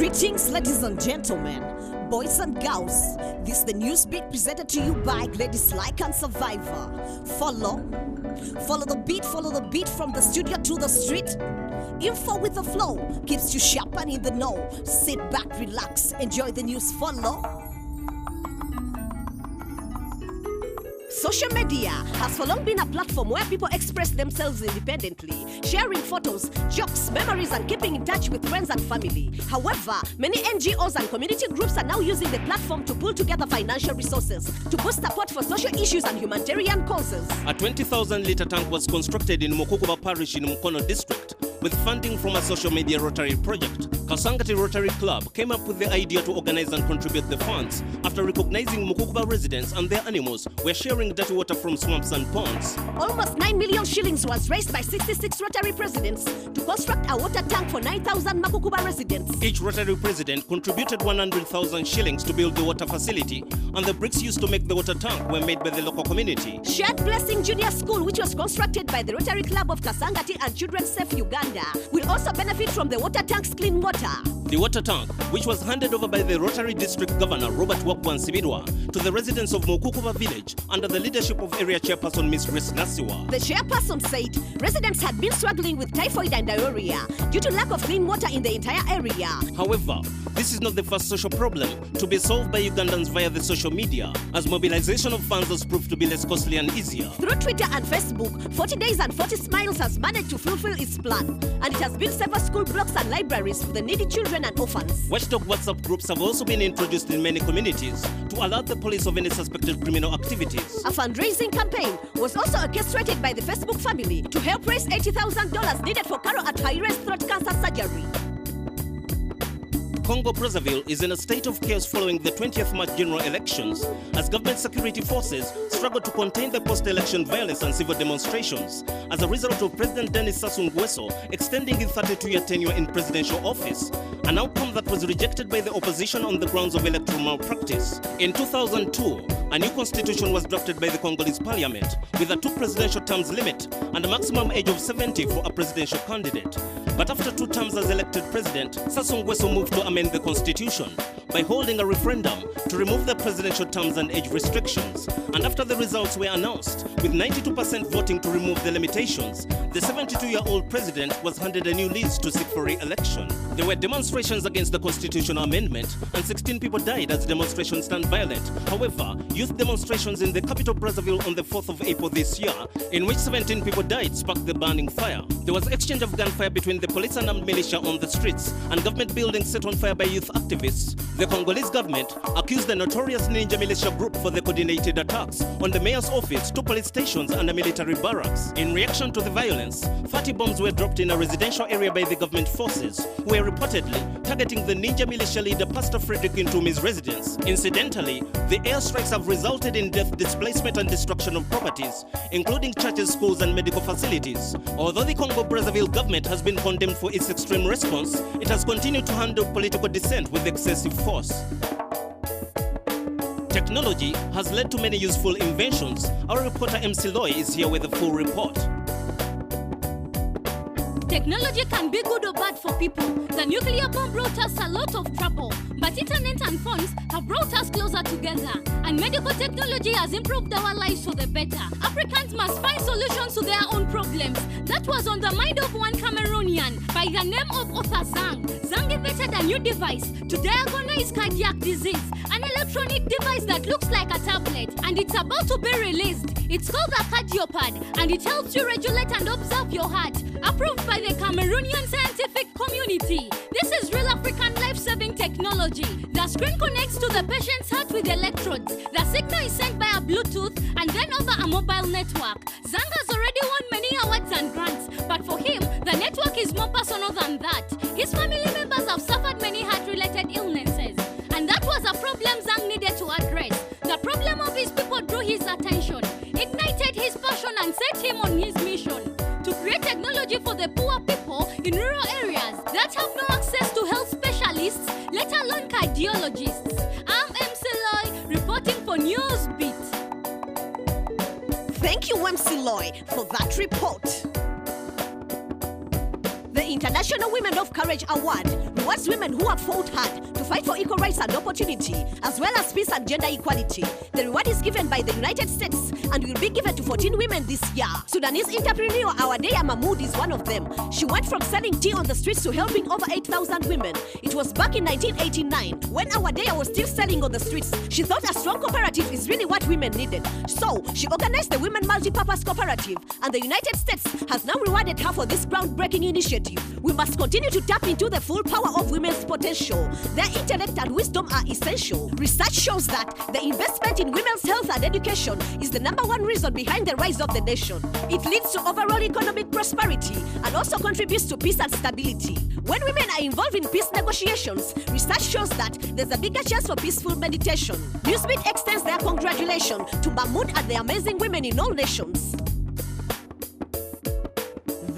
Greetings, ladies and gentlemen, boys and girls. This is the Newsbeat presented to you by Gladys Like and Survivor. Follow the beat from the studio to the street. Info with the flow keeps you sharp and in the know. Sit back, relax, enjoy the news. Follow. Social media has for long been a platform where people express themselves independently, sharing photos, jokes, memories, and keeping in touch with friends and family. However, many NGOs and community groups are now using the platform to pull together financial resources to boost support for social issues and humanitarian causes. A 20,000-litre tank was constructed in Mukukuba Parish in Mukono district with funding from a social media Rotary project. Kasangati Rotary Club came up with the idea to organize and contribute the funds after recognizing Mukukuba residents and their animals were sharing dirty water from swamps and ponds. Almost 9 million shillings was raised by 66 Rotary presidents to construct a water tank for 9,000 Mukukuba residents. Each Rotary president contributed 100,000 shillings to build the water facility, and the bricks used to make the water tank were made by the local community. Shared Blessing Junior School, which was constructed by the Rotary Club of Kasangati and Children's Safe Uganda, will also benefit from the water tank's clean water. The water tank, which was handed over by the Rotary District Governor Robert Wakwan Sibirwa to the residents of Mukukuba village under the leadership of Area Chairperson Ms. Grace Nasiwa. The chairperson said residents had been struggling with typhoid and diarrhea due to lack of clean water in the entire area. However, this is not the first social problem to be solved by Ugandans via the social media, as mobilization of funds has proved to be less costly and easier. Through Twitter and Facebook, 40 Days and 40 Smiles has managed to fulfill its plan, and it has built several school blocks and libraries for the needy children and orphans. Watchdog WhatsApp groups have also been introduced in many communities to alert the police of any suspected criminal activities. A fundraising campaign was also orchestrated by the Facebook family to help raise $80,000 needed for Carol at high-risk throat cancer surgery. Congo-Brazzaville is in a state of chaos following the 20th March general elections, as government security forces struggle to contain the post-election violence and civil demonstrations as a result of President Denis Sassou Nguesso extending his 32-year tenure in presidential office, an outcome that was rejected by the opposition on the grounds of electoral malpractice. In 2002, a new constitution was drafted by the Congolese parliament with a 2 presidential terms limit and a maximum age of 70 for a presidential candidate. But after 2 terms as elected president, Sassou Nguesso moved to amend the constitution by holding a referendum to remove the presidential terms and age restrictions. And after the results were announced, with 92% voting to remove the limitations, the 72-year-old president was handed a new lease to seek for re-election. There were demonstrations against the constitutional amendment, and 16 people died as demonstrations turned violent. However, youth demonstrations in the capital Brazzaville on the 4th of April this year, in which 17 people died, sparked the burning fire. There was exchange of gunfire between the police and armed militia on the streets, and government buildings set on fire by youth activists. The Congolese government accused the notorious Ninja militia group for the coordinated attacks on the mayor's office, 2 police stations, and a military barracks. In reaction to the violence, 30 bombs were dropped in a residential area by the government forces, who were reportedly targeting the Ninja militia leader Pastor Frederick Ntumi's residence. Incidentally, the airstrikes have resulted in death, displacement, and destruction of properties, including churches, schools, and medical facilities. Although the Congo-Brazzaville government has been condemned for its extreme response, it has continued to handle political dissent with excessive force. Technology has led to many useful inventions. Our reporter MC Loy is here with a full report. Technology can be good or bad for people. The nuclear bomb brought us a lot of trouble, but internet and phones have brought us closer together. And medical technology has improved our lives for the better. Africans must find solutions to their own problems. That was on the mind of one Cameroonian by the name of Arthur Zhang. Zhang invented a new device to diagnose cardiac disease, an electronic device that looks like a tablet, and it's about to be released. It's called a cardiopad, and it helps you regulate and observe your heart. Approved by the Cameroonian scientific community. This is real African life-saving technology. The screen connects to the patient's heart with electrodes. The signal is sent by a Bluetooth and then over a mobile network. Zhang has already won many awards and grants, but for him, the network is more personal than that. His family members have suffered many heart-related illnesses, and that was a problem Zhang needed to address. The problem of his people drew his attention, ignited his passion, and set him on his mission to create technology for the poor people in rural areas that have no access to health specialists, let alone cardiologists. I'm MC Loy, reporting for Newsbeat. Thank you, MC Loy, for that report. The International Women of Courage Award rewards women who have fought hard to fight for equal rights and opportunity, as well as peace and gender equality. The reward is given by the United States and will be given to 14 women this year. Sudanese entrepreneur Awadeya Mahmoud is one of them. She went from selling tea on the streets to helping over 8,000 women. It was back in 1989 when Awadeya was still selling on the streets. She thought a strong cooperative is really what women needed. So she organized the Women Multi-Purpose Cooperative, and the United States has now rewarded her for this groundbreaking initiative. We must continue to tap into the full power of women's potential. Their intellect and wisdom are essential. Research shows that the investment in women's health and education is the #1 reason behind the rise of the nation. It leads to overall economic prosperity and also contributes to peace and stability. When women are involved in peace negotiations, research shows that there's a bigger chance for peaceful meditation. Newsbeat extends their congratulations to Mahmoud and the amazing women in all nations.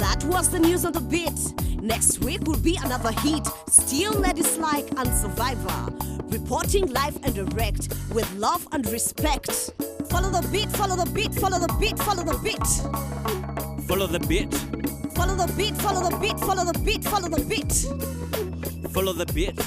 That was the news on the beat. Next week will be another hit, Still Ladies Like and Survivor, reporting live and direct with love and respect. Follow the beat, follow the beat, follow the beat, follow the beat. Follow the beat. Follow the beat, follow the beat, follow the beat, follow the beat. Follow the beat.